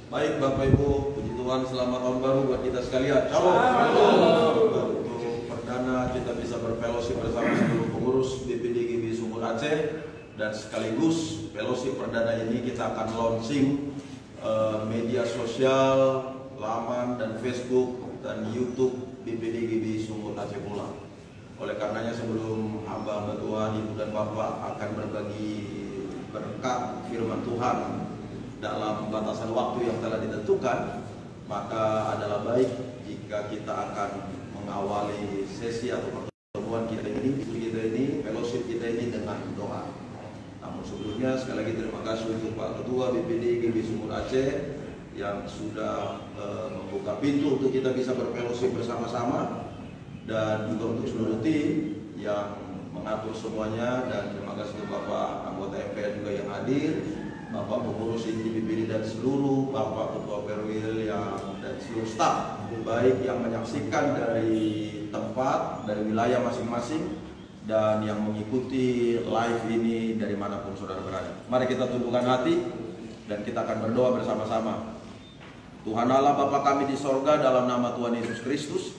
Baik Bapak Ibu, puji Tuhan, selamat tahun baru buat kita sekalian. Shalom. Untuk perdana kita bisa berfellowship bersama seluruh pengurus BPDGB Sumur Aceh, dan sekaligus fellowship perdana ini kita akan launching media sosial, laman dan Facebook dan YouTube BPDGB Sumur Aceh pula. Oleh karenanya sebelum hamba Tuhan, Ibu dan Bapak akan berbagi berkat firman Tuhan dalam batasan waktu yang telah ditentukan, maka adalah baik jika kita akan mengawali sesi atau pertemuan kita ini, fellowship kita ini dengan doa. Namun sebelumnya sekali lagi terima kasih untuk Pak Ketua BPDGB Sumur Aceh yang sudah membuka pintu untuk kita bisa berfellowship bersama-sama, dan juga untuk seluruh tim yang mengatur semuanya, dan terima kasih untuk Bapak anggota MPR juga yang hadir, Bapak pengurus inti BPD dan seluruh Bapak Ketua Perwil dan seluruh staf baik yang menyaksikan dari tempat, dari wilayah masing-masing, dan yang mengikuti live ini dari manapun saudara berada. Mari kita tundukkan hati dan kita akan berdoa bersama-sama. Tuhan Allah Bapa kami di sorga, dalam nama Tuhan Yesus Kristus,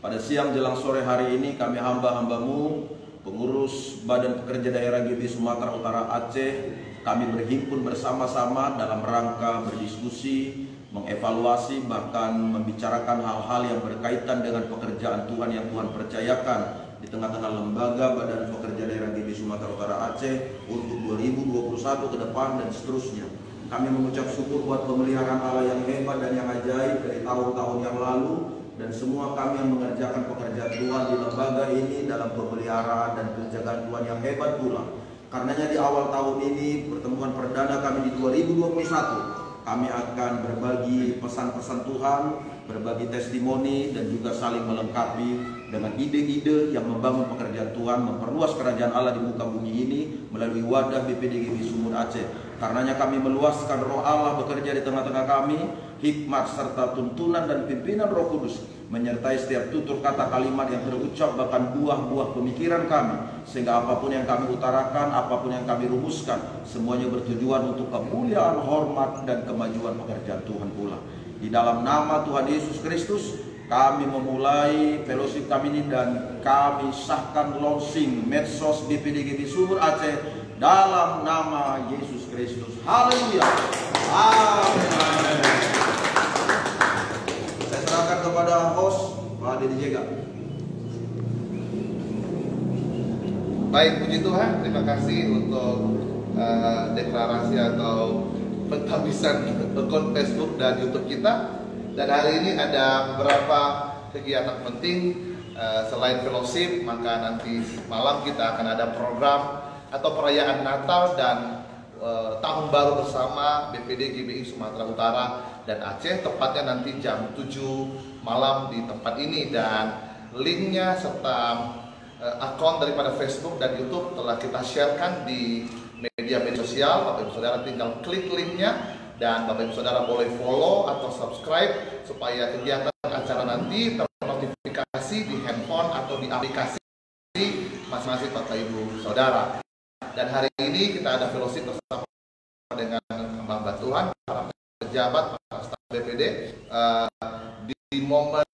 pada siang jelang sore hari ini kami hamba-hambamu, pengurus Badan Pekerja Daerah GB Sumatera Utara Aceh, kami berhimpun bersama-sama dalam rangka berdiskusi, mengevaluasi, bahkan membicarakan hal-hal yang berkaitan dengan pekerjaan Tuhan yang Tuhan percayakan di tengah-tengah lembaga Badan Pekerja Daerah GB Sumatera Utara Aceh untuk 2021 ke depan dan seterusnya. Kami mengucap syukur buat pemeliharaan Allah yang hebat dan yang ajaib dari tahun-tahun yang lalu, dan semua kami yang mengerjakan pekerjaan Tuhan di lembaga ini dalam pemeliharaan dan penjagaan Tuhan yang hebat pula. Karenanya di awal tahun ini, pertemuan perdana kami di 2021, kami akan berbagi pesan-pesan Tuhan, berbagi testimoni, dan juga saling melengkapi dengan ide-ide yang membangun pekerjaan Tuhan, memperluas kerajaan Allah di muka bumi ini melalui wadah BPDGB Sumur Aceh. Karenanya kami meluaskan roh Allah bekerja di tengah-tengah kami, hikmat serta tuntunan dan pimpinan Roh Kudus menyertai setiap tutur kata kalimat yang terucap, bahkan buah-buah pemikiran kami, sehingga apapun yang kami utarakan, apapun yang kami rumuskan, semuanya bertujuan untuk kemuliaan, hormat, dan kemajuan pekerjaan Tuhan pula. Di dalam nama Tuhan Yesus Kristus kami memulai fellowship kami ini, dan kami sahkan launching medsos BPDGB Sumur Aceh dalam nama Yesus Kristus. Haleluya. Amin. Saya serahkan kepada host Pak Deddy Jega. Baik, puji Tuhan, terima kasih untuk deklarasi atau penghabisan akun Facebook dan YouTube kita. Dan hari ini ada beberapa kegiatan penting selain fellowship, maka nanti malam kita akan ada program atau perayaan Natal dan Tahun Baru bersama BPD GBI Sumatera Utara dan Aceh, tepatnya nanti jam 7 malam di tempat ini, dan linknya serta akun daripada Facebook dan YouTube telah kita sharekan di media sosial. Bapak Ibu Saudara tinggal klik linknya, dan Bapak Ibu Saudara boleh follow atau subscribe supaya kegiatan acara nanti ternotifikasi di handphone atau di aplikasi masing-masing Bapak Ibu Saudara. Dan hari ini kita ada fellowship bersama dengan hamba Tuhan, para pejabat, para staf BPD di momen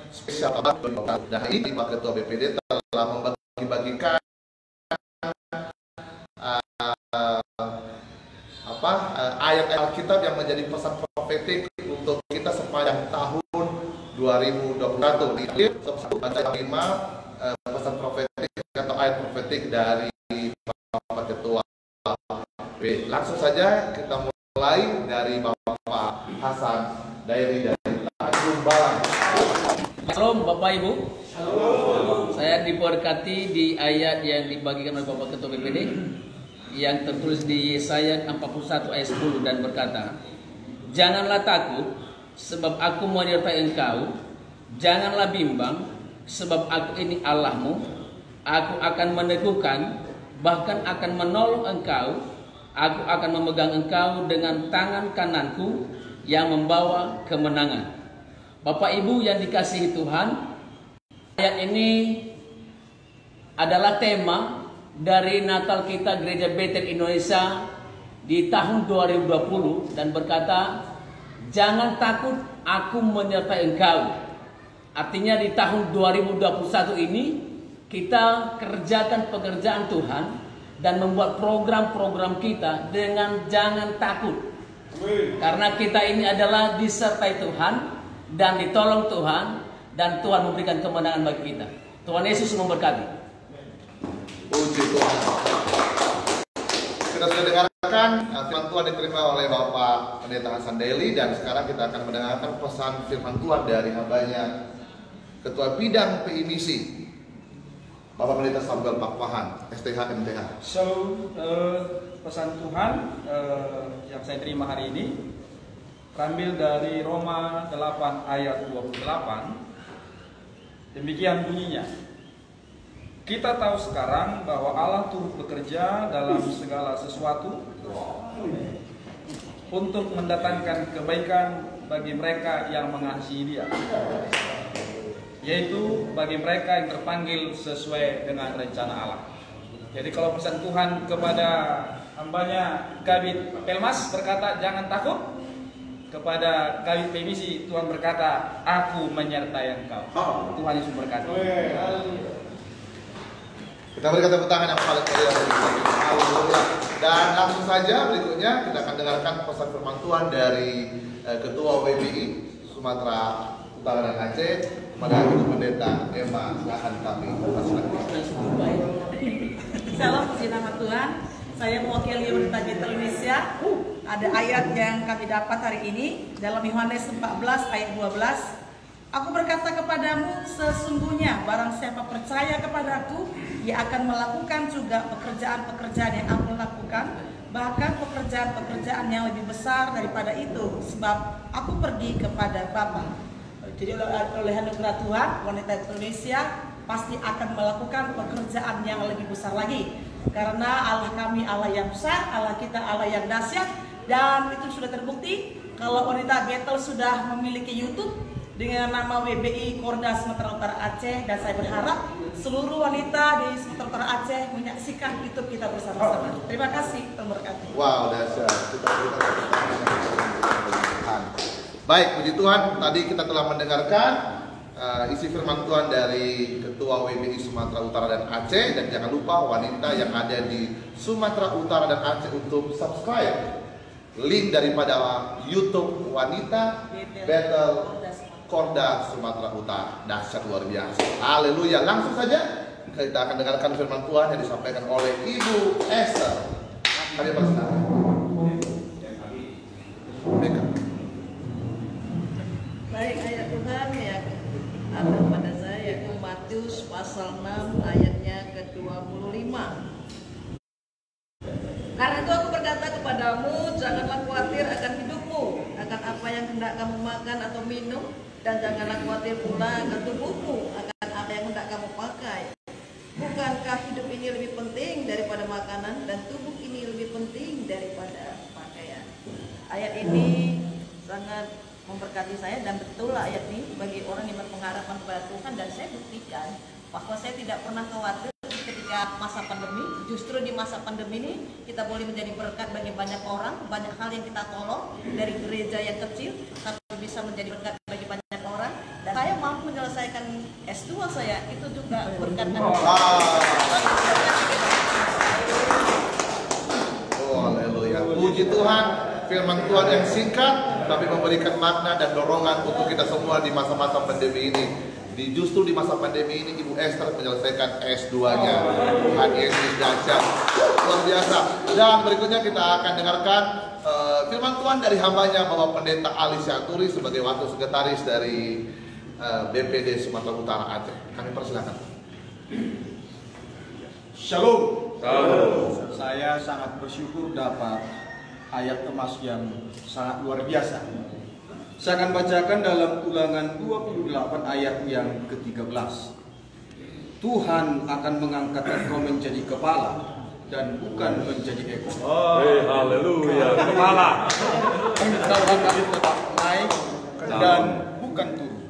spesial. Dan hari ini Pak Ketua BPD telah membagi-bagikan ayat Alkitab yang menjadi pesan profetik untuk kita sepanjang tahun 2021. Baca 5 pesan profetik atau ayat profetik dari Bapak Ketua. Langsung saja kita mulai dari Bapak Hasan dari Tanjung Balang. Shalom Bapak Ibu. Halo. Saya diberkati di ayat yang dibagikan oleh Bapak Ketua BPD yang tertulis di Yesaya 41 ayat 10 dan berkata, "Janganlah takut, sebab aku menyertai engkau. Janganlah bimbang, sebab aku ini Allahmu. Aku akan meneguhkan, bahkan akan menolong engkau. Aku akan memegang engkau dengan tangan kananku yang membawa kemenangan." Bapak Ibu yang dikasihi Tuhan, ayat ini adalah tema dari Natal kita Gereja Bethel Indonesia di tahun 2020, dan berkata, Jangan takut, aku menyertai engkau. Artinya di tahun 2021 ini kita kerjakan pekerjaan Tuhan dan membuat program-program kita dengan jangan takut. Karena kita ini adalah disertai Tuhan dan ditolong Tuhan, dan Tuhan memberikan kemenangan bagi kita. Tuhan Yesus memberkati. Puji Tuhan. Kita sudah dengarkan firman Tuhan diterima oleh Bapak Pendeta Hasan Daily, dan sekarang kita akan mendengarkan pesan firman Tuhan dari hambanya Ketua Bidang PIMISI Bapak Pendeta Samuel Pakpahan, STH MTH. Pesan Tuhan yang saya terima hari ini terambil dari Roma 8 ayat 28. Demikian bunyinya. Kita tahu sekarang bahwa Allah turut bekerja dalam segala sesuatu untuk mendatangkan kebaikan bagi mereka yang mengasihi Dia, yaitu bagi mereka yang terpanggil sesuai dengan rencana Allah. Jadi kalau pesan Tuhan kepada hambanya Kabid Pelmas berkata jangan takut, kepada Kabid PIMISI Tuhan berkata aku menyertai engkau. Tuhan Yesus berkata. Kita berikan tepuk tangan yang paling meriah. Dan langsung saja berikutnya kita akan dengarkan pesan firman Tuhan dari Ketua WBI Sumatera Utara dan Aceh kepada Ibu Pendeta Emma. Silakan kami. Salam puji nama Tuhan. Saya mewakili Unita Betel Indonesia. Ada ayat yang kami dapat hari ini dalam Yohanes 14 ayat 12. Aku berkata kepadamu, sesungguhnya barang siapa percaya kepadaku, ia akan melakukan juga pekerjaan-pekerjaan yang aku lakukan, bahkan pekerjaan-pekerjaan yang lebih besar daripada itu, sebab aku pergi kepada Bapa. Jadi oleh anugerah Tuhan, Wanita Indonesia pasti akan melakukan pekerjaan yang lebih besar lagi. Karena Allah kami Allah yang besar, Allah kita Allah yang dahsyat, dan itu sudah terbukti kalau Wanita Betel sudah memiliki YouTube dengan nama WBI Korda Sumatera Utara Aceh, dan saya berharap seluruh wanita di Sumatera Utara Aceh menyaksikan YouTube kita bersama-sama. Terima kasih, Tuhan berkati. Wow, dahsyat. Kita berikan Tuhan. Baik, puji Tuhan. Tadi kita telah mendengarkan isi firman Tuhan dari Ketua WBI Sumatera Utara dan Aceh, dan jangan lupa wanita yang ada di Sumatera Utara dan Aceh untuk subscribe link daripada YouTube Wanita Betel Korda Sumatera Utara. Dahsyat luar biasa. Haleluya. Langsung saja kita akan dengarkan firman Tuhan yang disampaikan oleh Ibu Esther. Kami persilakan. Baik, ayat Tuhan yang ada pada saya yaitu Matius pasal 6 ayatnya ke-25. Karena itu aku berkata kepadamu, janganlah khawatir akan hidupmu, akan apa yang hendak kamu makan atau minum, dan janganlah khawatir pula akan tubuhmu, akan apa yang hendak kamu pakai. Bukankah hidup ini lebih penting daripada makanan, dan tubuh ini lebih penting daripada pakaian? Ayat ini sangat memberkati saya, dan betul ayat ini bagi orang yang berpengharapan kepada Tuhan, dan saya buktikan bahwa saya tidak pernah khawatir ketika masa pandemi. Justru di masa pandemi ini kita boleh menjadi berkat bagi banyak orang, banyak hal yang kita tolong dari gereja yang kecil tapi bisa menjadi berkat bagi banyak orang, dan saya mampu menyelesaikan S2 saya, itu juga berkat dari Haleluya. Puji Tuhan, firman Tuhan yang singkat tapi memberikan makna dan dorongan untuk kita semua di masa-masa pandemi ini. Justru di masa pandemi ini Ibu Esther menyelesaikan S2-nya. Tuhan Yesus dahsyat, luar biasa. Dan berikutnya kita akan dengarkan firman Tuhan dari hambanya Bapak Pendeta Ali Syaturi sebagai wakil sekretaris dari BPD Sumatera Utara Aceh. Kami persilakan. Shalom. Shalom. Saya sangat bersyukur dapat ayat emas yang sangat luar biasa. Saya akan bacakan dalam Ulangan 28 ayat yang ke-13. Tuhan akan mengangkat engkau menjadi kepala dan bukan menjadi ekor. Haleluya. Kepala. Engkau akan tetap naik dan bukan turun.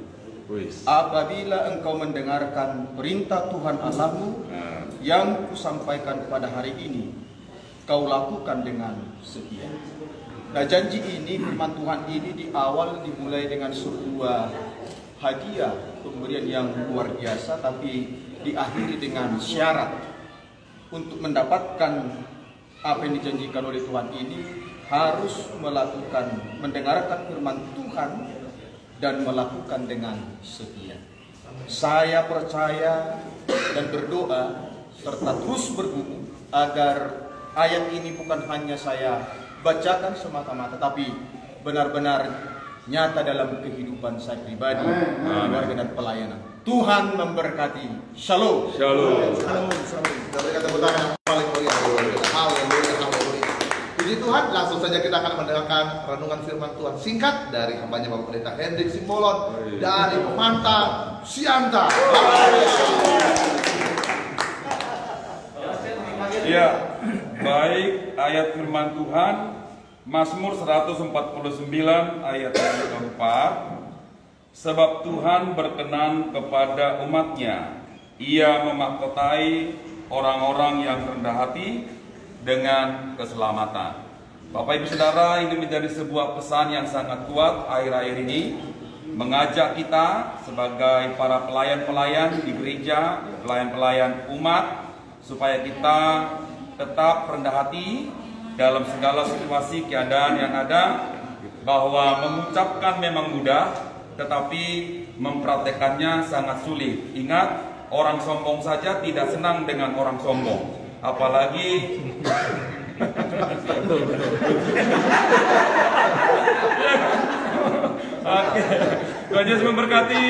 Apabila engkau mendengarkan perintah Tuhan Allahmu yang kusampaikan pada hari ini, kau lakukan dengan setia. Nah, janji ini, firman Tuhan ini di awal dimulai dengan sebuah hadiah, pemberian yang luar biasa, tapi diakhiri dengan syarat. Untuk mendapatkan apa yang dijanjikan oleh Tuhan ini, harus mendengarkan firman Tuhan dan melakukan dengan setia. Saya percaya dan berdoa serta terus bergumul agar ayat ini bukan hanya saya bacakan semata-mata, tapi benar-benar nyata dalam kehidupan saya pribadi, keluarga dan pelayanan. Tuhan memberkati. Shalom. Shalom. Shalom. Dari kata pertama yang paling mulia. Haleluya. Puji Tuhan, langsung saja kita akan mendengarkan renungan firman Tuhan singkat dari hambanya Bapak Pendeta Hendrik Simbolon dari Pemantang Sianta. Ya, baik, ayat firman Tuhan Mazmur 149 ayat yang keempat. Sebab Tuhan berkenan kepada umatnya, Ia memahkotai orang-orang yang rendah hati dengan keselamatan. Bapak Ibu Saudara, ini menjadi sebuah pesan yang sangat kuat akhir-akhir ini, mengajak kita sebagai para pelayan-pelayan di gereja, pelayan-pelayan umat, supaya kita tetap rendah hati dalam segala situasi keadaan yang ada, bahwa mengucapkan memang mudah, tetapi mempraktekannya sangat sulit. Ingat, orang sombong saja tidak senang dengan orang sombong, apalagi Oke, Tuhan Yesus memberkati.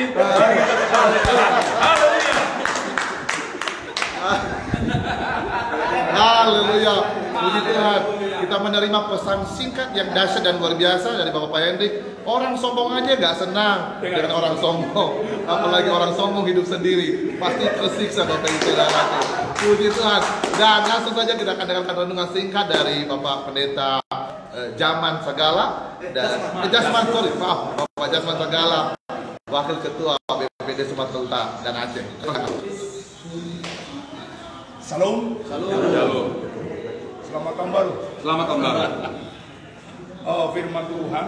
Haleluya. Puji Tuhan. Kita menerima pesan singkat yang dahsyat dan luar biasa dari Bapak Hendrik. Orang sombong aja gak senang dengan orang sombong, apalagi orang sombong hidup sendiri, pasti tersiksa Bapak Ibu Saudara. Puji Tuhan. Dan langsung saja kita akan dengarkan renungan singkat dari Bapak Pendeta Jasman Sagala dan Bapak Jasman Sagala, Wakil Ketua BPD Sumatera Utara dan Aceh. Salam. Shalom. Selamat tahun baru. Selamat tahun baru. Firman Tuhan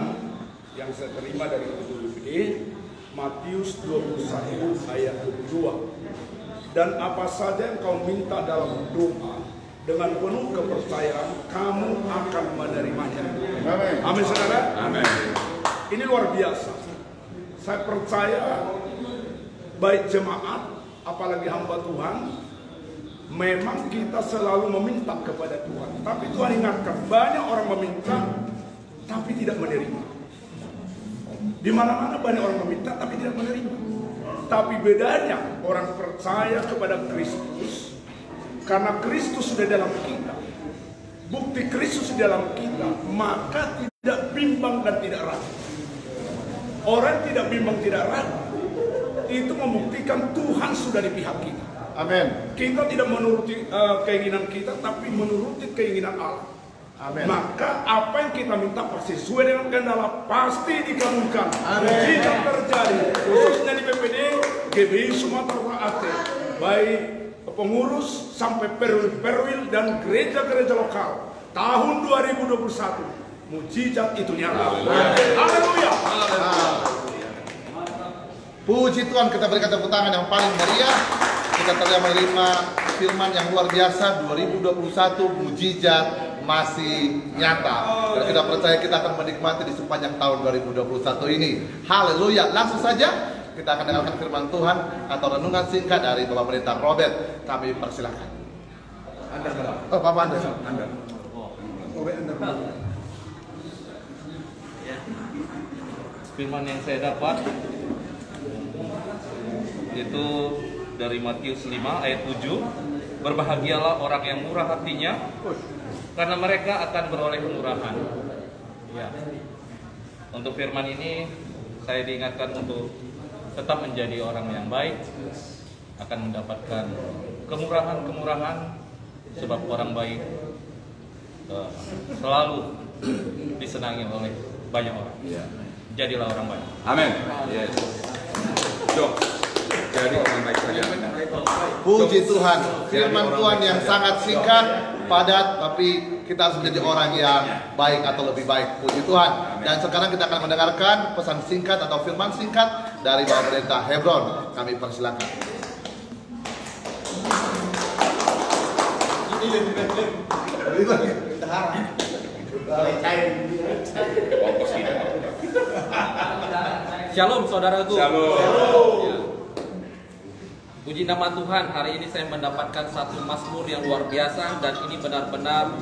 yang saya terima dari Ketua BPD, Matius 21 ayat 22. Dan apa saja yang kau minta dalam doa, dengan penuh kepercayaan kamu akan menerimanya. Amin, saudara. Amin. Ini luar biasa. Saya percaya baik jemaat, apalagi hamba Tuhan, memang kita selalu meminta kepada Tuhan. Tapi Tuhan ingatkan, banyak orang meminta tapi tidak menerima. Di mana-mana banyak orang meminta tapi tidak menerima. Tapi bedanya orang percaya kepada Kristus, karena Kristus sudah dalam kita. Bukti Kristus di dalam kita, maka tidak bimbang dan tidak ragu. Orang tidak bimbang tidak ragu, itu membuktikan Tuhan sudah di pihak kita. Amin. Kita tidak menuruti keinginan kita, tapi menuruti keinginan Allah. Amin. Maka apa yang kita minta pasti sesuai dengan kehendak Allah, pasti dikabulkan. Jika terjadi, khususnya di BPD GBI Sumatera Utara, baik pengurus sampai perwil dan gereja-gereja lokal, tahun 2021 mujizat itu nyata. Haleluya. Puji Tuhan, kita berikan tepuk tangan yang paling meriah. Kita telah menerima firman yang luar biasa. 2021 mujizat masih nyata, dan kita percaya kita akan menikmati di sepanjang tahun 2021 ini. Haleluya. Langsung saja kita akan dengarkan firman Tuhan atau renungan singkat dari Bapak Pendeta Robert. Kami persilakan. Bapak Anda. Firman yang saya dapat itu dari Matius 5 ayat 7. Berbahagialah orang yang murah hatinya, karena mereka akan beroleh kemurahan. Ya. Untuk firman ini saya diingatkan untuk tetap menjadi orang yang baik, akan mendapatkan kemurahan-kemurahan, sebab orang baik selalu disenangi oleh banyak orang. Jadilah orang baik. Amin. Yes. Jadi orang baik saja. Puji Tuhan, firman Tuhan yang sangat singkat, padat, tapi kita harus menjadi orang yang baik atau lebih baik. Puji Tuhan. Dan sekarang kita akan mendengarkan pesan singkat atau firman singkat dari Bapak Pendeta Hebron. Kami persilakan. Shalom saudaraku. Shalom. Ya. Puji nama Tuhan, hari ini saya mendapatkan satu mazmur yang luar biasa dan ini benar-benar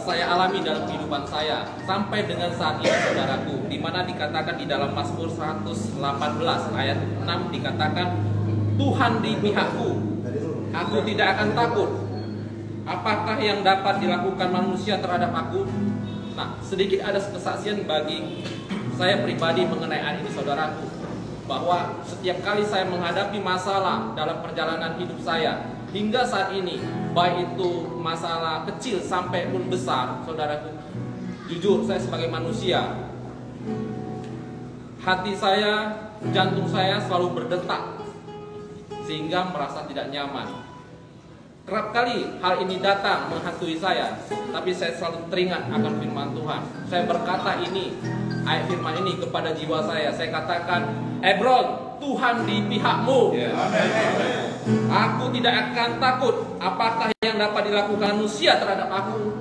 saya alami dalam kehidupan saya sampai dengan saat ini saudaraku, di mana dikatakan di dalam Mazmur 118 ayat 6 dikatakan, Tuhan di pihakku, aku tidak akan takut. Apakah yang dapat dilakukan manusia terhadap aku? Nah, sedikit ada kesaksian bagi saya pribadi mengenai hal ini saudaraku, bahwa setiap kali saya menghadapi masalah dalam perjalanan hidup saya hingga saat ini, baik itu masalah kecil sampai pun besar saudaraku, jujur saya sebagai manusia, hati saya, jantung saya selalu berdetak sehingga merasa tidak nyaman. Kerap kali hal ini datang menghantui saya, tapi saya selalu teringat akan firman Tuhan. Saya berkata ini, ayat firman ini kepada jiwa saya katakan, Hebron, Tuhan di pihakmu. Aku tidak akan takut apakah yang dapat dilakukan manusia terhadap aku.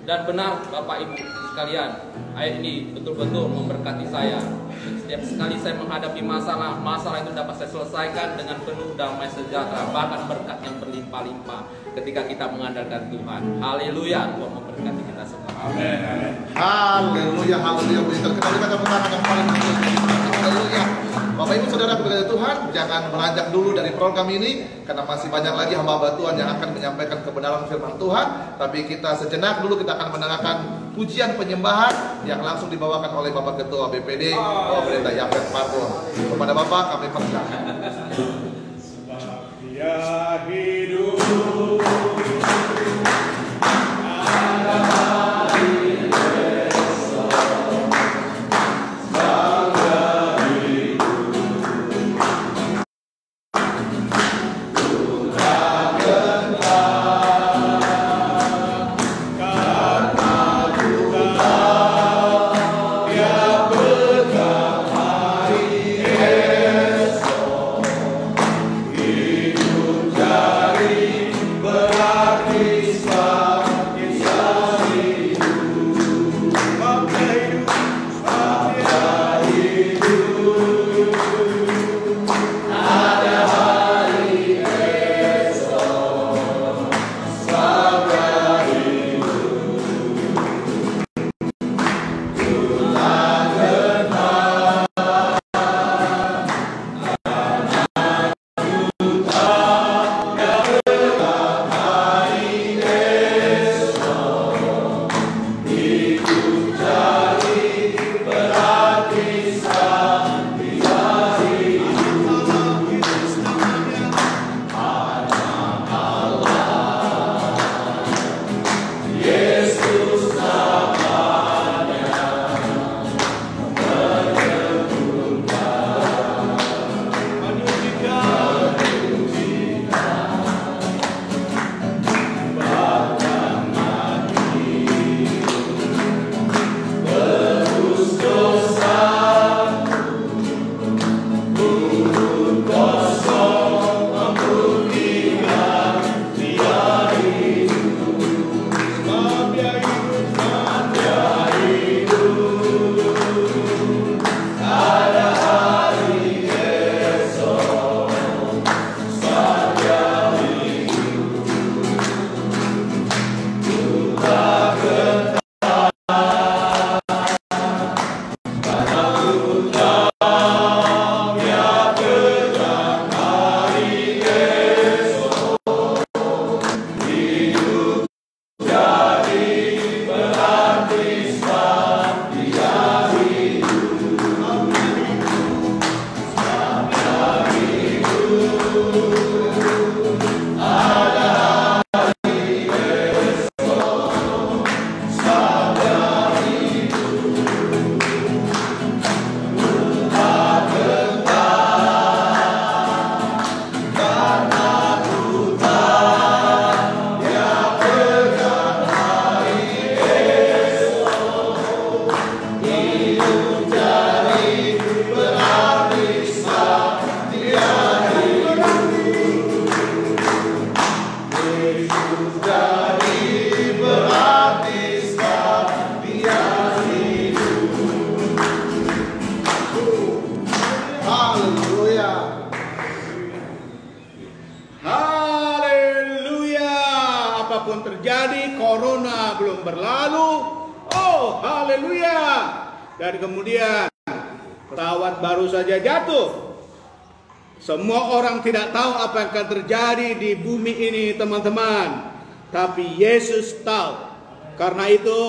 Dan benar Bapak Ibu sekalian, ayat ini betul-betul memberkati saya. Setiap sekali saya menghadapi masalah itu dapat saya selesaikan dengan penuh damai sejahtera, bahkan berkat yang berlimpah-limpah ketika kita mengandalkan Tuhan. Haleluya, Tuhan memberkati kita semua. Amin. Haleluya, haleluya. Puji Tuhan. Kita berikan tepuk tangan yang paling haleluya. Bapak Ibu Saudara berkata Tuhan, jangan beranjak dulu dari program ini karena masih banyak lagi hamba Tuhan yang akan menyampaikan kebenaran firman Tuhan. Tapi kita sejenak dulu kita akan mendengarkan pujian penyembahan yang langsung dibawakan oleh Bapak Ketua BPD, Bapak Pendeta Yafet Marbon. Kepada Bapak kami persilakan. Ya hidup. Berarti berlalu. Oh, haleluya. Dan kemudian pesawat baru saja jatuh. Semua orang tidak tahu apa yang akan terjadi di bumi ini, teman-teman. Tapi Yesus tahu. Karena itu,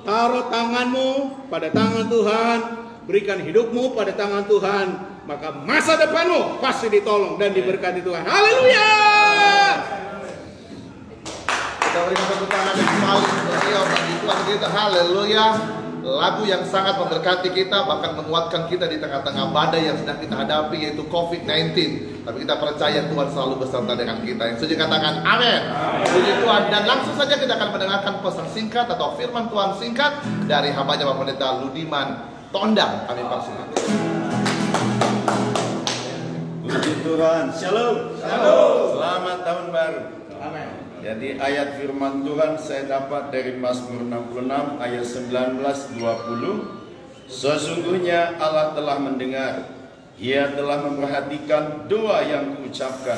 taruh tanganmu pada tangan Tuhan, berikan hidupmu pada tangan Tuhan, maka masa depanmu pasti ditolong dan diberkati Tuhan. Haleluya. Kita berikan tepuk tangan yang paling meriah bagi Tuhan kita. Haleluya. Lagu yang sangat memberkati kita, bahkan menguatkan kita di tengah-tengah badai yang sedang kita hadapi, yaitu COVID-19. Tapi kita percaya Tuhan selalu beserta dengan kita. Yang setuju katakan amin. Puji Tuhan. Dan langsung saja kita akan mendengarkan pesan singkat atau firman Tuhan singkat dari hambanya Bapak Pendeta Ludiman Tondang. Kami persilakan. Puji Tuhan. Shalom. Shalom. Selamat tahun baru. Amin. Jadi ayat firman Tuhan saya dapat dari Mazmur 66 ayat 19-20. Sesungguhnya Allah telah mendengar, Ia telah memperhatikan doa yang kuucapkan.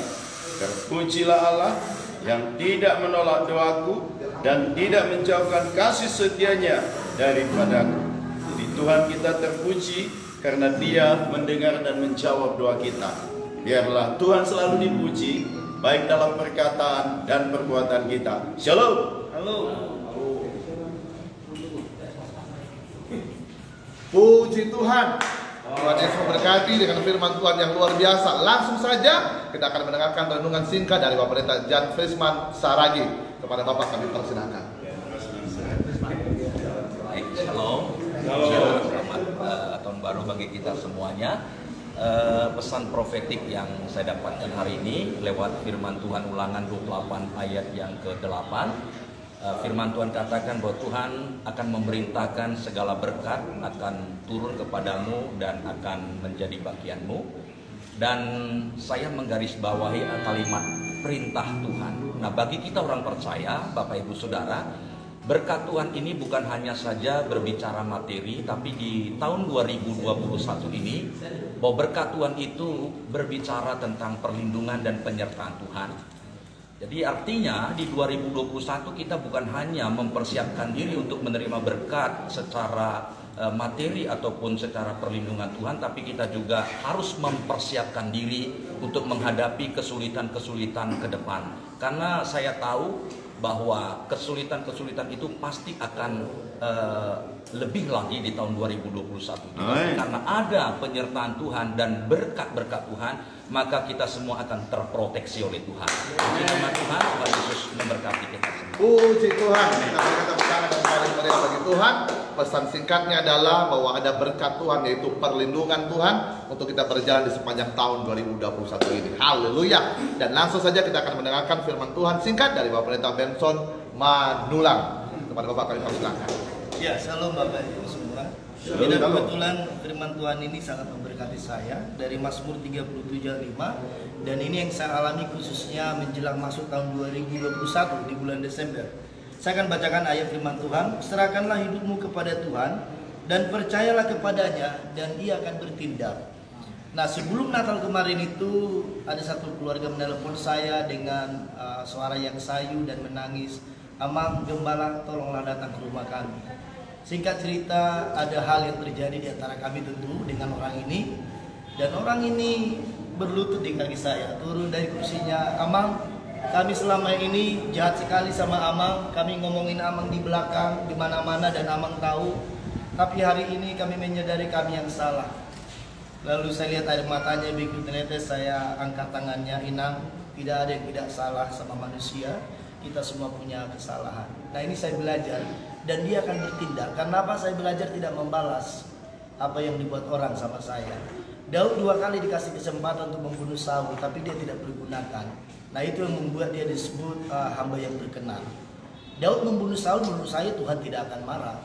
Terpujilah Allah yang tidak menolak doaku dan tidak menjauhkan kasih setianya daripadaku. Jadi Tuhan kita terpuji karena Dia mendengar dan menjawab doa kita. Biarlah Tuhan selalu dipuji, baik dalam perkataan dan perbuatan kita. Shalom. Halo. Puji Tuhan. Tuhan Yesus memberkati dengan firman Tuhan yang luar biasa. Langsung saja kita akan mendengarkan renungan singkat dari Bapak Pendeta Jan Frisman Saragi. Kepada Bapak kami persilakan. Baik, shalom. Selamat tahun baru bagi kita semuanya. Pesan profetik yang saya dapatkan hari ini lewat firman Tuhan Ulangan 28 ayat yang ke-8. Firman Tuhan katakan bahwa Tuhan akan memerintahkan segala berkat akan turun kepadamu dan akan menjadi bagianmu. Dan saya menggarisbawahi kalimat perintah Tuhan. Nah, bagi kita orang percaya, Bapak Ibu Saudara, berkat Tuhan ini bukan hanya saja berbicara materi, tapi di tahun 2021 ini bahwa berkat Tuhan itu berbicara tentang perlindungan dan penyertaan Tuhan. Jadi artinya di 2021 kita bukan hanya mempersiapkan diri untuk menerima berkat secara materi ataupun secara perlindungan Tuhan, tapi kita juga harus mempersiapkan diri untuk menghadapi kesulitan-kesulitan ke depan. Karena saya tahu bahwa kesulitan-kesulitan itu pasti akan lebih lagi di tahun 2021. Karena ada penyertaan Tuhan dan berkat-berkat Tuhan, maka kita semua akan terproteksi oleh Tuhan. Puji nama Tuhan, Tuhan Yesus memberkati kita semua. Puji Tuhan. Kita berikan tepuk tangan yang paling meriah bagi Tuhan. Pesan singkatnya adalah bahwa ada berkat Tuhan, yaitu perlindungan Tuhan untuk kita berjalan di sepanjang tahun 2021 ini. Haleluya. Dan langsung saja kita akan mendengarkan firman Tuhan singkat dari Bapak Pendeta Benson Manulang. Kepada Bapak kami persilakan. Ya, shalom Bapak Ibu semua. Dan kebetulan firman Tuhan ini sangat memberkati saya dari Mazmur 37:5, dan ini yang saya alami khususnya menjelang masuk tahun 2021 di bulan Desember. Saya akan bacakan ayat firman Tuhan. Serahkanlah hidupmu kepada Tuhan dan percayalah kepadanya dan Dia akan bertindak. Nah, sebelum Natal kemarin itu ada satu keluarga menelepon saya dengan suara yang sayu dan menangis. Amang, gembala, tolonglah datang ke rumah kami. Singkat cerita, ada hal yang terjadi di antara kami tentu dengan orang ini. Dan orang ini berlutut di kaki saya, turun dari kursinya. Amang, kami selama ini jahat sekali sama Amang. Kami ngomongin Amang di belakang, di mana-mana, dan Amang tahu. Tapi hari ini kami menyadari kami yang salah. Lalu saya lihat air matanya begitu tetes, saya angkat tangannya. Inang, tidak ada yang tidak salah sama manusia. Kita semua punya kesalahan. Nah, ini saya belajar dan Dia akan bertindak. Karena apa? Saya belajar tidak membalas apa yang dibuat orang sama saya. Daud 2 kali dikasih kesempatan untuk membunuh Saul, tapi dia tidak pergunakan. Nah, itu yang membuat dia disebut hamba yang berkenan. Daud membunuh Saul, menurut saya Tuhan tidak akan marah.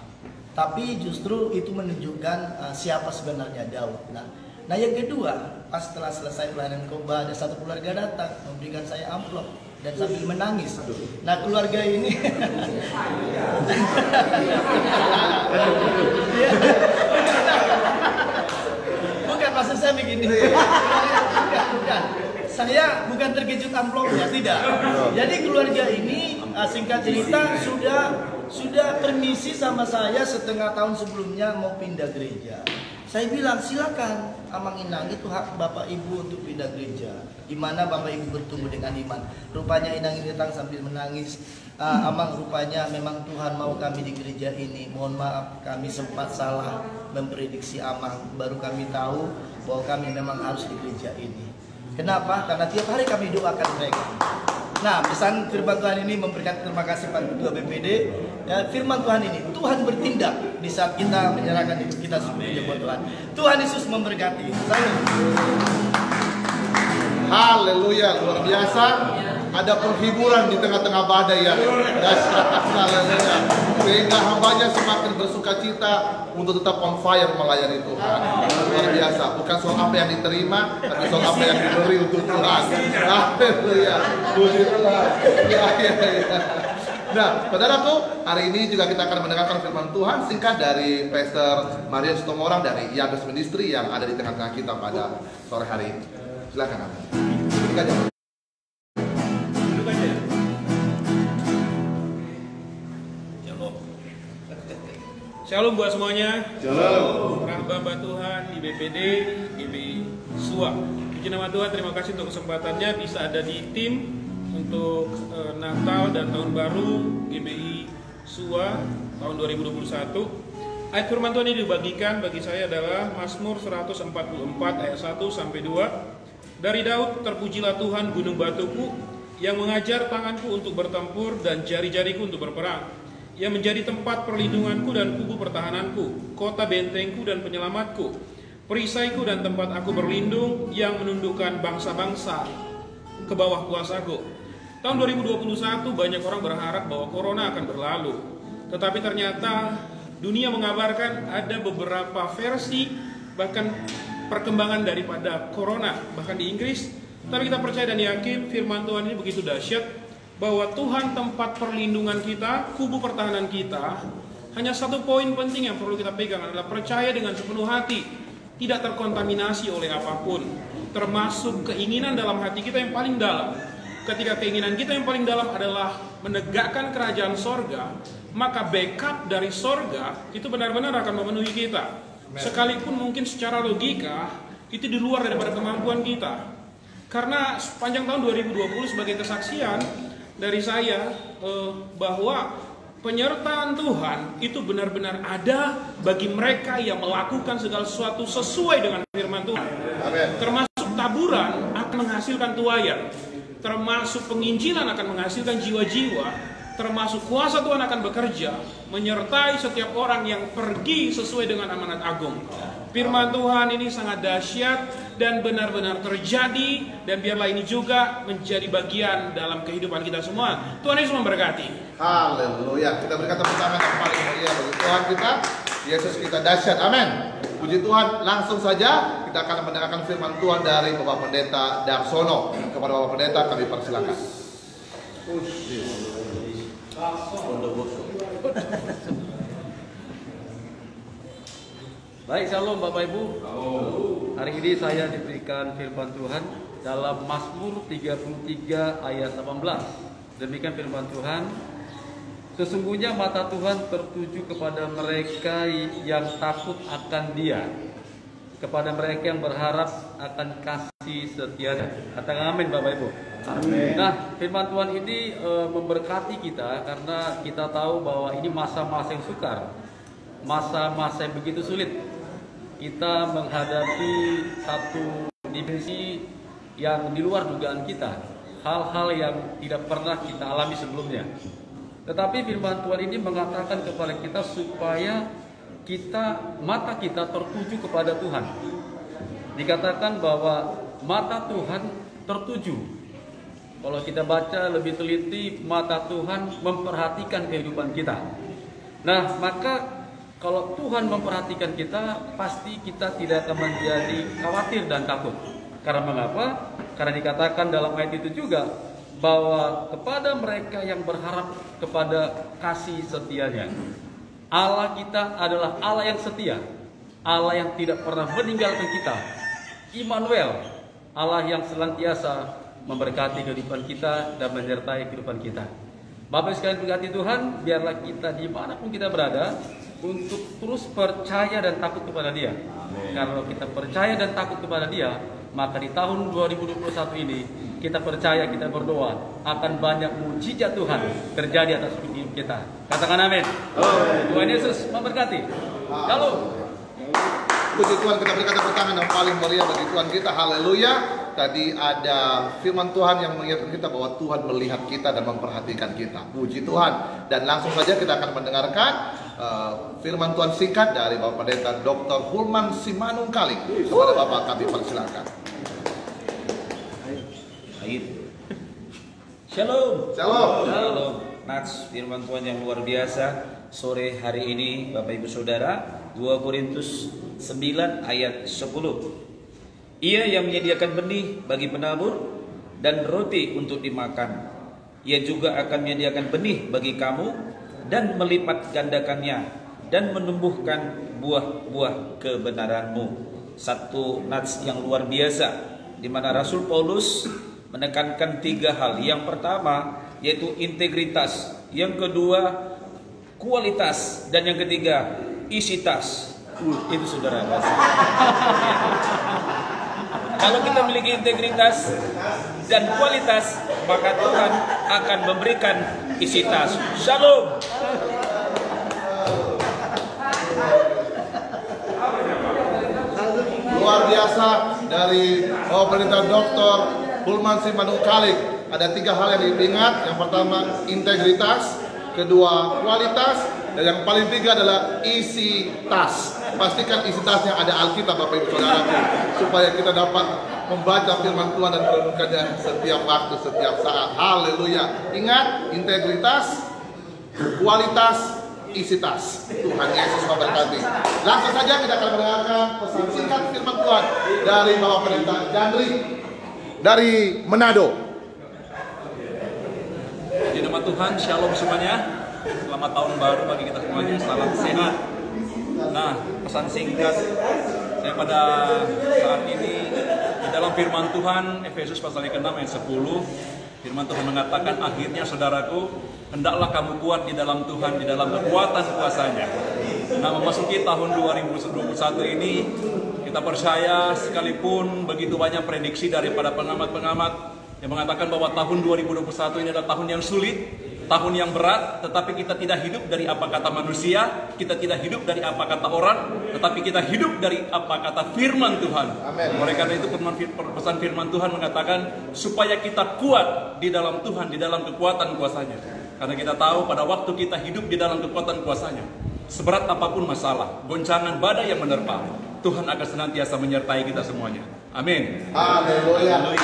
Tapi justru itu menunjukkan siapa sebenarnya Daud. Nah, yang kedua, pas setelah selesai pelayanan khotbah, ada satu keluarga datang memberikan saya amplop dan sambil menangis. Nah, keluarga ini bukan, maksud saya begini. Bukan. Saya bukan terkejut amplopnya, tidak. Jadi keluarga ini singkat cerita sudah permisi sama saya setengah tahun sebelumnya mau pindah gereja. Saya bilang silakan, Amang Inang, itu hak Bapak Ibu untuk pindah gereja. Gimana Bapak Ibu bertumbuh dengan iman? Rupanya Inang ini datang sambil menangis. Amang, rupanya memang Tuhan mau kami di gereja ini. Mohon maaf, kami sempat salah memprediksi Amang. Baru kami tahu bahwa kami memang harus di gereja ini. Kenapa? Karena tiap hari kami doakan mereka. Nah, pesan firman Tuhan ini memberikan terima kasih pada Ketua BPD. Ya, firman Tuhan ini, Tuhan bertindak di saat kita menyerahkan hidup kita sepenuhnya buat Tuhan. Tuhan Yesus memberkati. Haleluya, luar biasa. Ada penghiburan di tengah-tengah badai ya. Haleluya. Sehingga hambanya semakin bersuka cita untuk tetap on fire melayani Tuhan. Luar biasa. Bukan soal apa yang diterima, tapi soal apa yang diberi untuk Tuhan. Haleluya. Puji Tuhan. Ya. Nah, saudaraku, hari ini juga kita akan mendengarkan firman Tuhan singkat dari Pastor Maria Sutomorang dari Yabes Ministry yang ada di tengah-tengah kita pada sore hari ini. Silakan. Shalom buat semuanya. Shalom. Rahmat Tuhan di BPD, GBI SUA. Puji nama Tuhan, terima kasih untuk kesempatannya bisa ada di tim untuk Natal dan Tahun Baru GBI SUA tahun 2021. Ayat firman Tuhan ini dibagikan bagi saya adalah Mazmur 144 ayat 1 sampai 2. Dari Daud, terpujilah Tuhan gunung batuku yang mengajar tanganku untuk bertempur dan jari-jariku untuk berperang. Yang menjadi tempat perlindunganku dan kubu pertahananku, kota bentengku dan penyelamatku, perisaiku dan tempat aku berlindung, yang menundukkan bangsa-bangsa ke bawah kuasaku. Tahun 2021 banyak orang berharap bahwa corona akan berlalu, tetapi ternyata dunia mengabarkan ada beberapa versi bahkan perkembangan daripada corona bahkan di Inggris. Tapi kita percaya dan yakin firman Tuhan ini begitu dahsyat bahwa Tuhan tempat perlindungan kita, kubu pertahanan kita. Hanya satu poin penting yang perlu kita pegang adalah percaya dengan sepenuh hati, tidak terkontaminasi oleh apapun, termasuk keinginan dalam hati kita yang paling dalam. Ketika keinginan kita yang paling dalam adalah menegakkan kerajaan sorga, maka backup dari sorga itu benar-benar akan memenuhi kita. Sekalipun mungkin secara logika itu di luar daripada kemampuan kita. Karena sepanjang tahun 2020 sebagai kesaksian dari saya bahwa penyertaan Tuhan itu benar-benar ada bagi mereka yang melakukan segala sesuatu sesuai dengan firman Tuhan. Termasuk taburan akan menghasilkan tuayan, termasuk penginjilan akan menghasilkan jiwa-jiwa, termasuk kuasa Tuhan akan bekerja menyertai setiap orang yang pergi sesuai dengan amanat agung. Firman Tuhan ini sangat dahsyat dan benar-benar terjadi, dan biarlah ini juga menjadi bagian dalam kehidupan kita semua. Tuhan Yesus memberkati. Haleluya. Kita berikan tepuk tangan yang paling mulia bagi Tuhan kita. Yesus kita dahsyat. Amin. Puji Tuhan. Langsung saja kita akan mendengarkan firman Tuhan dari Bapak Pendeta Darsono. Kepada Bapak Pendeta kami persilakan. Baik, shalom Bapak Ibu. Hari ini saya diberikan firman Tuhan dalam Mazmur 33 ayat 18. Demikian firman Tuhan. Sesungguhnya mata Tuhan tertuju kepada mereka yang takut akan Dia, kepada mereka yang berharap akan kasih setia-Nya. Katakan amin Bapak Ibu. Amin. Nah, firman Tuhan ini memberkati kita karena kita tahu bahwa ini masa-masa yang sukar, masa-masa yang begitu sulit. Kita menghadapi satu dimensi yang di luar dugaan kita, hal-hal yang tidak pernah kita alami sebelumnya. Tetapi firman Tuhan ini mengatakan kepada kita supaya mata kita tertuju kepada Tuhan. Dikatakan bahwa mata Tuhan tertuju. Kalau kita baca lebih teliti, mata Tuhan memperhatikan kehidupan kita. Nah, maka kalau Tuhan memperhatikan kita, pasti kita tidak akan menjadi khawatir dan takut. Karena mengapa? Karena dikatakan dalam ayat itu juga bahwa kepada mereka yang berharap kepada kasih setia-Nya. Allah kita adalah Allah yang setia, Allah yang tidak pernah meninggalkan kita. Immanuel, Allah yang senantiasa memberkati kehidupan kita dan menyertai kehidupan kita. Bapak sekalian berkati Tuhan, biarlah kita dimanapun kita berada untuk terus percaya dan takut kepada Dia. Kalau kita percaya dan takut kepada Dia, maka di tahun 2021 ini kita percaya, kita berdoa akan banyak mujizat Tuhan terjadi atas hidup kita. Katakan amin. Tuhan Yesus memberkati. Halo. Puji Tuhan, kita berikan tepuk tangan yang paling meriah bagi Tuhan kita. Haleluya. Tadi ada firman Tuhan yang mengingatkan kita bahwa Tuhan melihat kita dan memperhatikan kita. Puji Tuhan. Dan langsung saja kita akan mendengarkan firman Tuhan singkat dari Bapak Pendeta Dr. Hulman Simanungkaling. Kepada Bapak kami persilakan. Shalom. Shalom. Shalom. Nats, firman Tuhan yang luar biasa sore hari ini Bapak Ibu Saudara, 2 Korintus 9 ayat 10. Ia yang menyediakan benih bagi penabur dan roti untuk dimakan. Ia juga akan menyediakan benih bagi kamu dan melipat gandakannya dan menumbuhkan buah-buah kebenaranmu. Satu nats yang luar biasa di mana Rasul Paulus menekankan 3 hal. Yang pertama yaitu integritas, yang kedua kualitas, dan yang ketiga isi tas. Itu saudara. Kalau kita memiliki integritas dan kualitas, maka Tuhan akan memberikan isi tas. Shalom. Luar biasa dari Bapak Pendeta Dr. Hulman Simanungkaling. Ada 3 hal yang diingat. Yang pertama integritas, kedua kualitas, dan yang paling 3 adalah isi tas. Pastikan isi tasnya ada Alkitab Bapak Ibu Saudaraku, supaya kita dapat membaca firman Tuhan dan merenungkannya setiap waktu, setiap saat. Haleluya. Ingat, integritas, kualitas, isi tas. Tuhan Yesus memberkati. Langsung saja kita akan mendengarkan pesan singkat firman Tuhan dari Bapak Pendeta Jandri dari Manado. Di nama Tuhan, shalom semuanya. Selamat tahun baru bagi kita semuanya. Salam sehat. Nah, pesan singkat saya pada saat ini di dalam firman Tuhan, Efesus pasal 6 ayat 10, firman Tuhan mengatakan, akhirnya saudaraku, hendaklah kamu kuat di dalam Tuhan, di dalam kekuatan kuasanya. Nah, memasuki tahun 2021 ini, kita percaya sekalipun begitu banyak prediksi daripada pengamat-pengamat yang mengatakan bahwa tahun 2021 ini adalah tahun yang sulit, tahun yang berat, tetapi kita tidak hidup dari apa kata manusia, kita tidak hidup dari apa kata orang, tetapi kita hidup dari apa kata firman Tuhan. Amen. Oleh karena itu pesan firman Tuhan mengatakan supaya kita kuat di dalam Tuhan, di dalam kekuatan kuasanya. Karena kita tahu pada waktu kita hidup di dalam kekuatan kuasanya, seberat apapun masalah, goncangan badai yang menerpa, Tuhan akan senantiasa menyertai kita semuanya. Amin. Haleluya.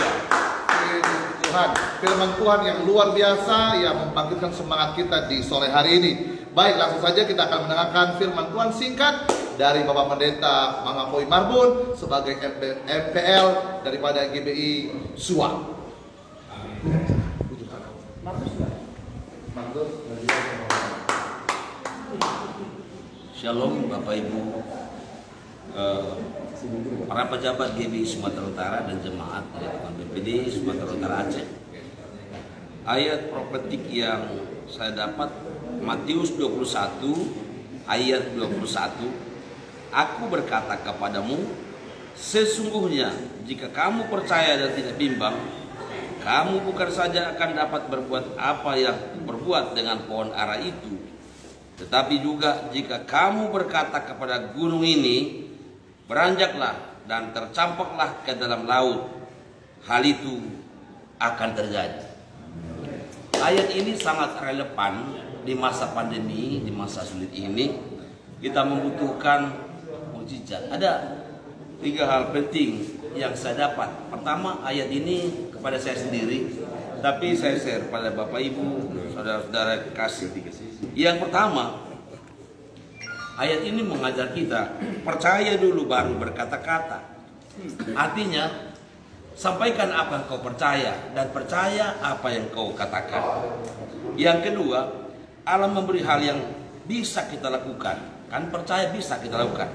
Tuhan, firman Tuhan yang luar biasa yang membangkitkan semangat kita di sore hari ini. Baik, langsung saja kita akan mendengarkan firman Tuhan singkat dari Bapak Pendeta Mangapoi Marbun sebagai MPL daripada GBI SUA. Shalom Bapak Ibu, para pejabat GBI Sumatera Utara dan jemaat BPD Sumatera Utara Aceh. Ayat profetik yang saya dapat Matius 21 ayat 21. Aku berkata kepadamu, sesungguhnya jika kamu percaya dan tidak bimbang, kamu bukan saja akan dapat berbuat apa yang berbuat dengan pohon ara itu, tetapi juga jika kamu berkata kepada gunung ini, beranjaklah dan tercampaklah ke dalam laut, hal itu akan terjadi. Ayat ini sangat relevan di masa pandemi, di masa sulit ini. Kita membutuhkan mukjizat. Ada 3 hal penting yang saya dapat. Pertama, ayat ini kepada saya sendiri, tapi saya share pada Bapak Ibu, saudara-saudara kasih. Yang pertama, ayat ini mengajar kita percaya dulu baru berkata-kata. Artinya sampaikan apa yang kau percaya dan percaya apa yang kau katakan. Yang kedua, Allah memberi hal yang bisa kita lakukan. Kan percaya bisa kita lakukan.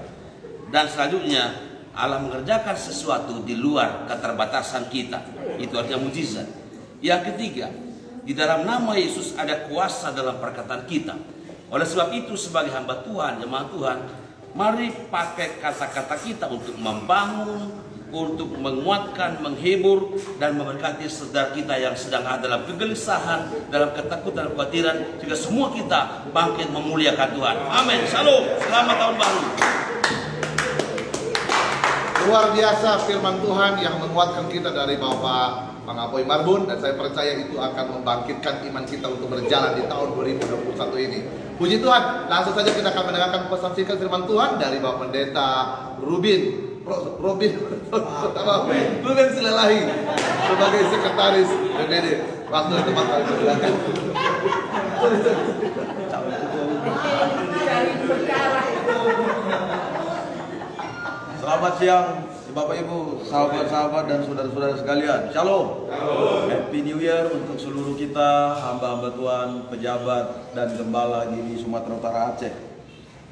Dan selanjutnya Allah mengerjakan sesuatu di luar keterbatasan kita. Itu artinya mujizat. Yang ketiga, Di dalam nama Yesus ada kuasa dalam perkataan kita. Oleh sebab itu sebagai hamba Tuhan, jemaat Tuhan, mari pakai kata-kata kita untuk membangun, untuk menguatkan, menghibur, dan memberkati saudara kita yang sedang ada dalam kegelisahan, dalam ketakutan, kekhawatiran, sehingga semua kita bangkit memuliakan Tuhan. Amin. Shalom. Selamat tahun baru. Luar biasa firman Tuhan yang menguatkan kita dari Bapak Bang Apoy Marbun, dan saya percaya itu akan membangkitkan iman kita untuk berjalan di tahun 2021 ini. Puji Tuhan, langsung saja kita akan mendengarkan pesan singkat firman Tuhan dari Bapak Pendeta Robin Silalahi sebagai sekretaris BPD. Waktu itu tempat kami bersilakan. Selamat siang Bapak Ibu, sahabat-sahabat dan saudara-saudara sekalian. Shalom. Happy New Year untuk seluruh kita, hamba-hamba Tuhan, pejabat dan gembala GBI Sumatera Utara Aceh.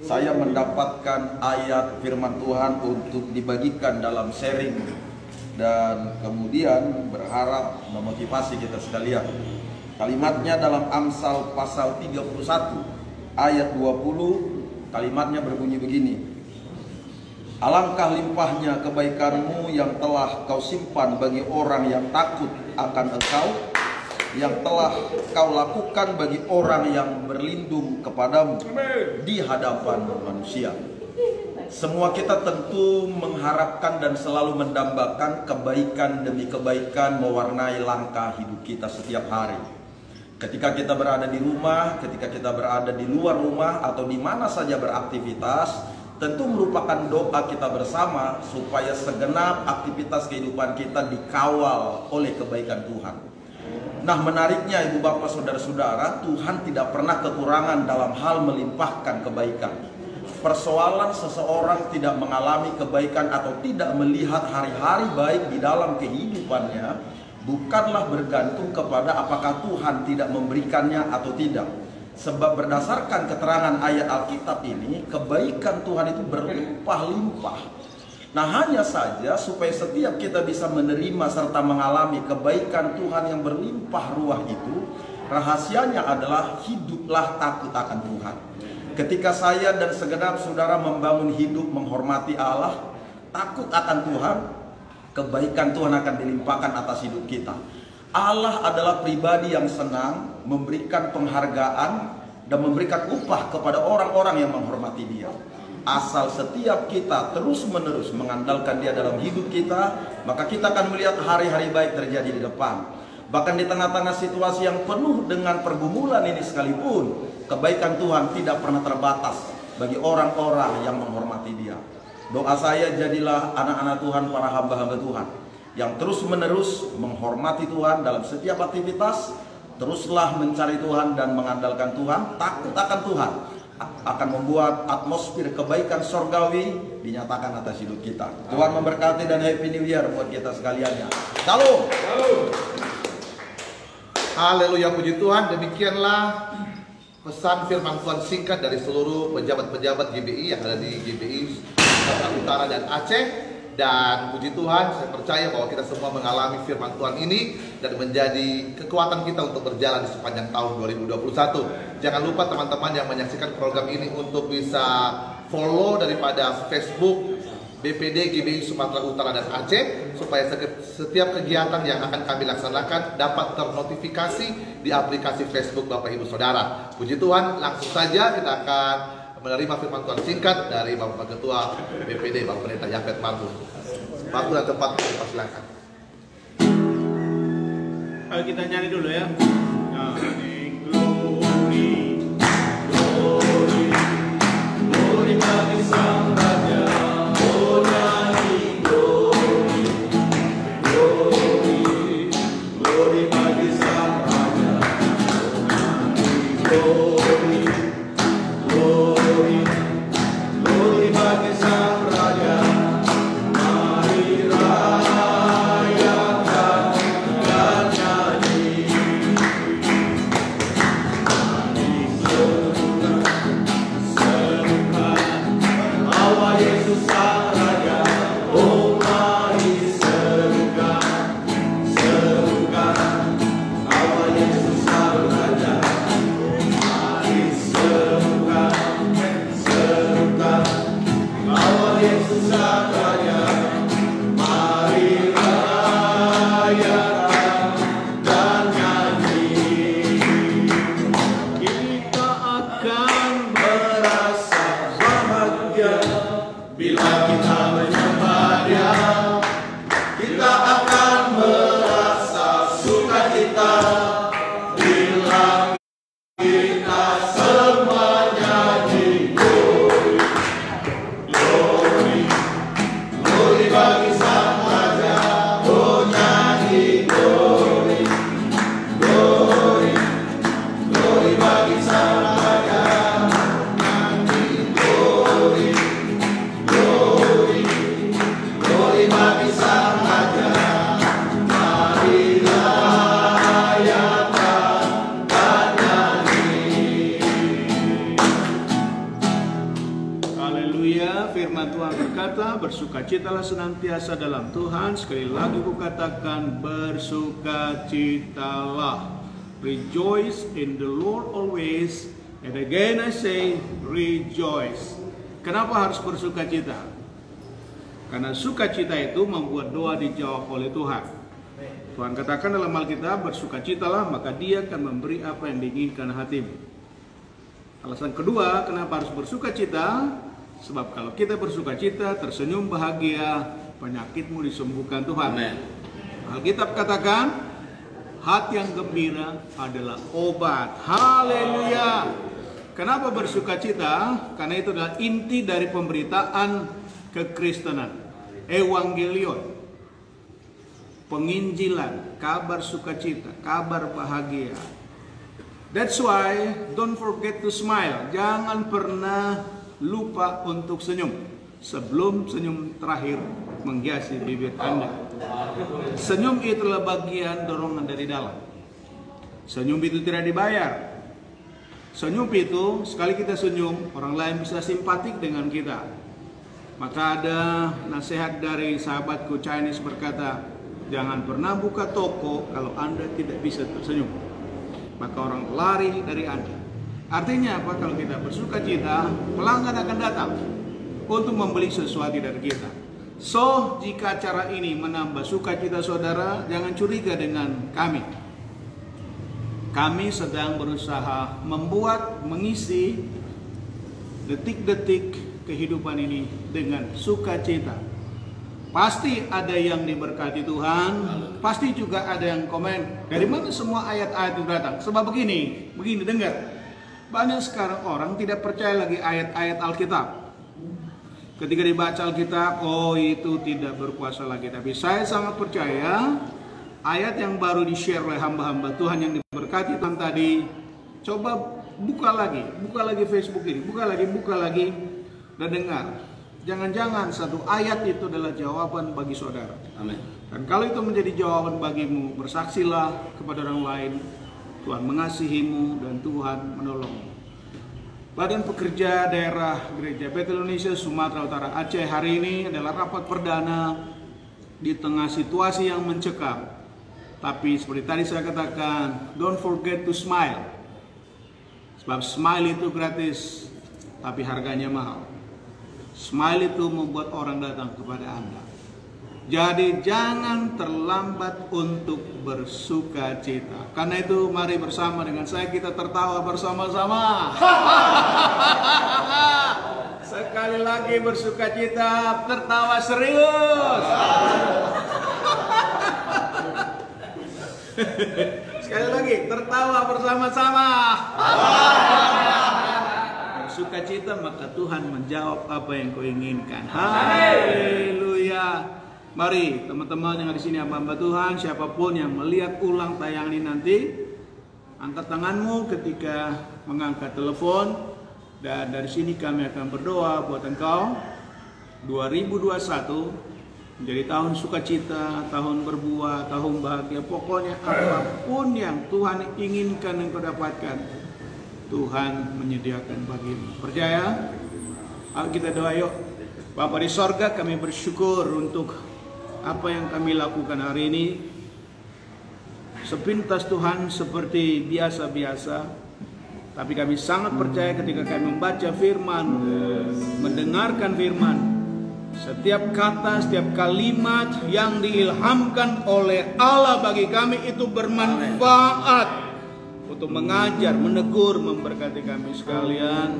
Saya mendapatkan ayat firman Tuhan untuk dibagikan dalam sharing dan kemudian berharap memotivasi kita sekalian. Kalimatnya dalam Amsal pasal 31 ayat 20, kalimatnya berbunyi begini. Alangkah limpahnya kebaikanmu yang telah kau simpan bagi orang yang takut akan engkau, yang telah kau lakukan bagi orang yang berlindung kepadamu di hadapan manusia. Semua kita tentu mengharapkan dan selalu mendambakan kebaikan demi kebaikan mewarnai langkah hidup kita setiap hari. Ketika kita berada di rumah, ketika kita berada di luar rumah, atau di mana saja beraktivitas, tentu merupakan doa kita bersama supaya segenap aktivitas kehidupan kita dikawal oleh kebaikan Tuhan. Nah, menariknya Ibu Bapak Saudara-saudara, Tuhan tidak pernah kekurangan dalam hal melimpahkan kebaikan. Persoalan seseorang tidak mengalami kebaikan atau tidak melihat hari-hari baik di dalam kehidupannya bukanlah bergantung kepada apakah Tuhan tidak memberikannya atau tidak. Sebab berdasarkan keterangan ayat Alkitab ini, kebaikan Tuhan itu berlimpah-limpah. Nah, hanya saja supaya setiap kita bisa menerima serta mengalami kebaikan Tuhan yang berlimpah ruah itu, rahasianya adalah hiduplah takut akan Tuhan. Ketika saya dan segenap saudara membangun hidup menghormati Allah, takut akan Tuhan, kebaikan Tuhan akan dilimpahkan atas hidup kita. Allah adalah pribadi yang senang memberikan penghargaan dan memberikan upah kepada orang-orang yang menghormati Dia. Asal setiap kita terus-menerus mengandalkan Dia dalam hidup kita, maka kita akan melihat hari-hari baik terjadi di depan. Bahkan di tengah-tengah situasi yang penuh dengan pergumulan ini sekalipun, kebaikan Tuhan tidak pernah terbatas bagi orang-orang yang menghormati Dia. Doa saya, jadilah anak-anak Tuhan, para hamba-hamba Tuhan yang terus-menerus menghormati Tuhan dalam setiap aktivitas. Teruslah mencari Tuhan dan mengandalkan Tuhan. Takut akan Tuhan akan membuat atmosfer kebaikan sorgawi dinyatakan atas hidup kita. Tuhan memberkati dan Happy New Year buat kita sekaliannya. Shalom. Haleluya, puji Tuhan. Demikianlah pesan firman Tuhan singkat dari seluruh pejabat-pejabat GBI yang ada di GBI Sumatera Utara dan Aceh. Dan puji Tuhan, saya percaya bahwa kita semua mengalami firman Tuhan ini dan menjadi kekuatan kita untuk berjalan di sepanjang tahun 2021. Jangan lupa teman-teman yang menyaksikan program ini untuk bisa follow daripada Facebook BPD GBI Sumatera Utara dan Aceh, supaya setiap kegiatan yang akan kami laksanakan dapat ternotifikasi di aplikasi Facebook Bapak Ibu Saudara. Puji Tuhan, langsung saja kita akan menerima firman Tuhan singkat dari Bapak Ketua BPD, Bapak Pendeta Yafet Marbun. Waktu dan tempat dipersilakan. Ayo kita nyanyi dulu ya. Glory bagi Sang Raja. Oh nyanyi glory, glory, glory bagi Sang Raja. Glory, glory, glory bagi Sang Raja. Mari rayakan dan nyanyi. bersukacitalah senantiasa dalam Tuhan. Sekali lagi kukatakan, bersukacitalah. Rejoice in the Lord always. And again I say, rejoice. Kenapa harus bersukacita? Karena sukacita itu membuat doa dijawab oleh Tuhan. Tuhan katakan dalam Alkitab, bersukacitalah, maka Dia akan memberi apa yang diinginkan hatimu. Alasan kedua, kenapa harus bersukacita? Sebab kalau kita bersukacita, tersenyum bahagia, penyakitmu disembuhkan Tuhan. Alkitab katakan, hati yang gembira adalah obat. Haleluya. Kenapa bersukacita? Karena itu adalah inti dari pemberitaan kekristenan. Evangelion. Penginjilan, kabar sukacita, kabar bahagia. That's why don't forget to smile. Jangan pernah lupa untuk senyum sebelum senyum terakhir menghiasi bibir Anda. Senyum itulah bagian dorongan dari dalam. Senyum itu tidak dibayar. Senyum itu, sekali kita senyum, orang lain bisa simpatik dengan kita. Maka ada nasihat dari sahabatku Chinese berkata, jangan pernah buka toko kalau Anda tidak bisa tersenyum. Maka orang lari dari Anda. Artinya apa? Kalau kita bersukacita, pelanggan akan datang untuk membeli sesuatu dari kita. So, jika acara ini menambah sukacita saudara, jangan curiga dengan kami. Kami sedang berusaha mengisi detik-detik kehidupan ini dengan sukacita. Pasti ada yang diberkati Tuhan, pasti juga ada yang komen, dari mana semua ayat-ayat itu datang? Sebab begini dengar. Banyak sekarang orang tidak percaya lagi ayat-ayat Alkitab. Ketika dibaca Alkitab, oh itu tidak berkuasa lagi. Tapi saya sangat percaya ayat yang baru di-share oleh hamba-hamba Tuhan yang diberkati Tuhan tadi. Coba buka lagi Facebook ini, buka lagi dan dengar. Jangan-jangan satu ayat itu adalah jawaban bagi saudara. Amin. Dan kalau itu menjadi jawaban bagimu, bersaksilah kepada orang lain. Tuhan mengasihimu dan Tuhan menolongmu. Badan Pekerja Daerah Gereja Betel Indonesia Sumatera Utara Aceh hari ini adalah rapat perdana di tengah situasi yang mencekam. Tapi seperti tadi saya katakan, don't forget to smile. Sebab smile itu gratis, tapi harganya mahal. Smile itu membuat orang datang kepada Anda. Jadi jangan terlambat untuk bersukacita. Karena itu mari bersama dengan saya kita tertawa bersama-sama. Sekali lagi bersukacita, tertawa serius. Sekali lagi tertawa bersama-sama. Bersukacita maka Tuhan menjawab apa yang kau inginkan. Haleluya. Mari teman-teman yang ada di sini, hamba Tuhan, siapapun yang melihat ulang tayangan ini nanti, angkat tanganmu ketika mengangkat telepon, dan dari sini kami akan berdoa buat engkau. 2021 menjadi tahun sukacita, tahun berbuah, tahun bahagia. Pokoknya apapun yang Tuhan inginkan engkau dapatkan, Tuhan menyediakan bagimu. Percaya? Ayo kita doa yuk. Bapa di sorga, kami bersyukur untuk apa yang kami lakukan hari ini. Sepintas Tuhan seperti biasa-biasa, tapi kami sangat percaya ketika kami membaca firman, mendengarkan firman, setiap kata, setiap kalimat yang diilhamkan oleh Allah bagi kami itu bermanfaat untuk mengajar, menegur, memberkati kami sekalian.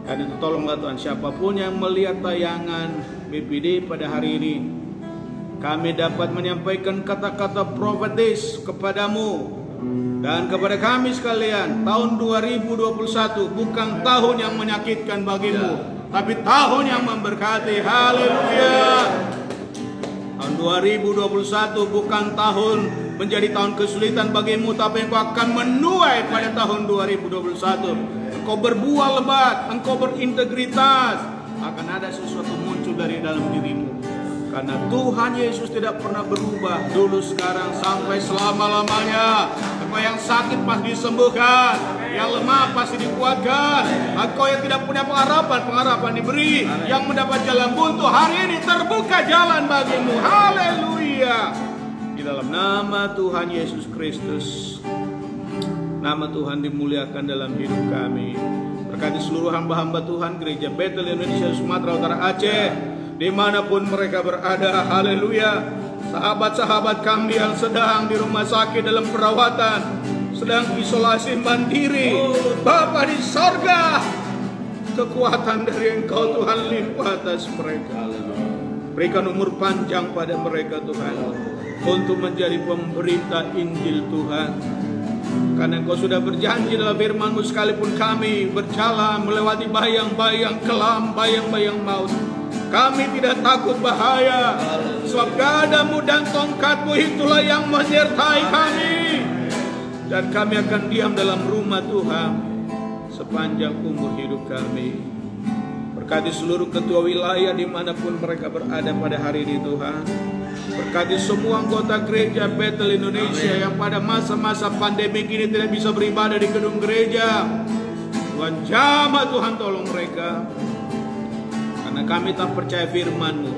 Dan itu tolonglah Tuhan, siapapun yang melihat tayangan BPD pada hari ini, kami dapat menyampaikan kata-kata profetis kepadamu dan kepada kami sekalian. Tahun 2021 bukan tahun yang menyakitkan bagimu, tapi tahun yang memberkati. Haleluya. Tahun 2021 bukan tahun menjadi tahun kesulitan bagimu, tapi engkau akan menuai pada tahun 2021. Engkau berbuah lebat, engkau berintegritas, akan ada sesuatu muncul dari dalam dirimu. Karena Tuhan Yesus tidak pernah berubah, dulu, sekarang, sampai selama-lamanya. Engkau yang sakit pasti disembuhkan, yang lemah pasti dikuatkan. Engkau yang tidak punya pengharapan diberi, yang mendapat jalan buntu hari ini terbuka jalan bagimu. Haleluya. Di dalam nama Tuhan Yesus Kristus, nama Tuhan dimuliakan dalam hidup kami. Berkati seluruh hamba-hamba Tuhan Gereja Betel Indonesia Sumatera Utara Aceh, dimanapun mereka berada. Haleluya. Sahabat-sahabat kami yang sedang di rumah sakit dalam perawatan, sedang isolasi mandiri, Bapa di sorga, kekuatan dari Engkau Tuhan limpah atas mereka. Berikan umur panjang pada mereka Tuhan, untuk menjadi pemberita Injil Tuhan. Karena Engkau sudah berjanji dalam firman-Mu, sekalipun kami berjalan melewati bayang-bayang kelam, bayang-bayang maut, kami tidak takut bahaya, sebab gadamu dan tongkatmu itulah yang menyertai kami. Dan kami akan diam dalam rumah Tuhan sepanjang umur hidup kami. Berkati seluruh ketua wilayah dimanapun mereka berada pada hari ini Tuhan. Berkati semua anggota gereja Betel Indonesia yang pada masa-masa pandemi ini tidak bisa beribadah di gedung gereja. Tuhan jamah, Tuhan tolong mereka. Karena kami tak percaya firman-Mu,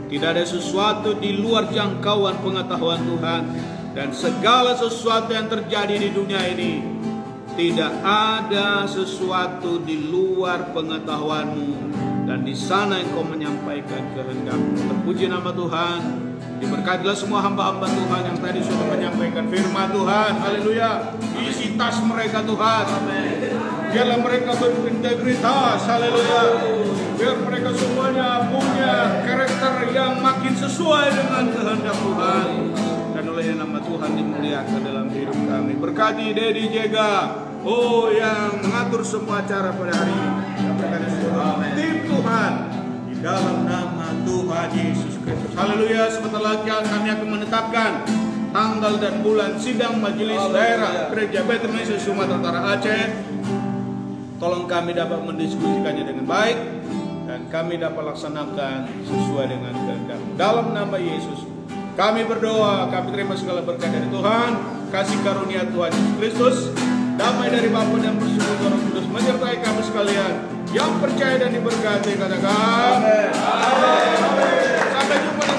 tidak ada sesuatu di luar jangkauan pengetahuan Tuhan. Dan segala sesuatu yang terjadi di dunia ini, tidak ada sesuatu di luar pengetahuan-Mu. Dan di sana Engkau menyampaikan kehendak-Mu. Terpuji nama Tuhan. Diberkatilah semua hamba-hamba Tuhan yang tadi sudah menyampaikan firman Tuhan. Haleluya. Isi tas mereka Tuhan. Biarlah mereka berintegritas. Haleluya. Biar mereka semuanya punya karakter yang makin sesuai dengan kehendak Tuhan. Dan oleh nama Tuhan dimuliakan dalam hidup kami. Berkati Dedi Jega, yang mengatur semua acara pada hari ini. Berkati semua tim Tuhan di dalam nama Tuhan Yesus Kristus. Haleluya. Sebentar lagi kami akan menetapkan tanggal dan bulan sidang majelis daerah Gereja Betel Indonesia Sumatera Utara Aceh. Tolong kami dapat mendiskusikannya dengan baik dan kami dapat laksanakan sesuai dengan kehendak. Dalam nama Yesus kami berdoa, kami terima segala berkat dari Tuhan, kasih karunia Tuhan Yesus Kristus, damai dari Bapa dan persekutuan Roh Kudus menyertai kami sekalian. Yang percaya dan diberkati katakan amin. Sampai jumpa.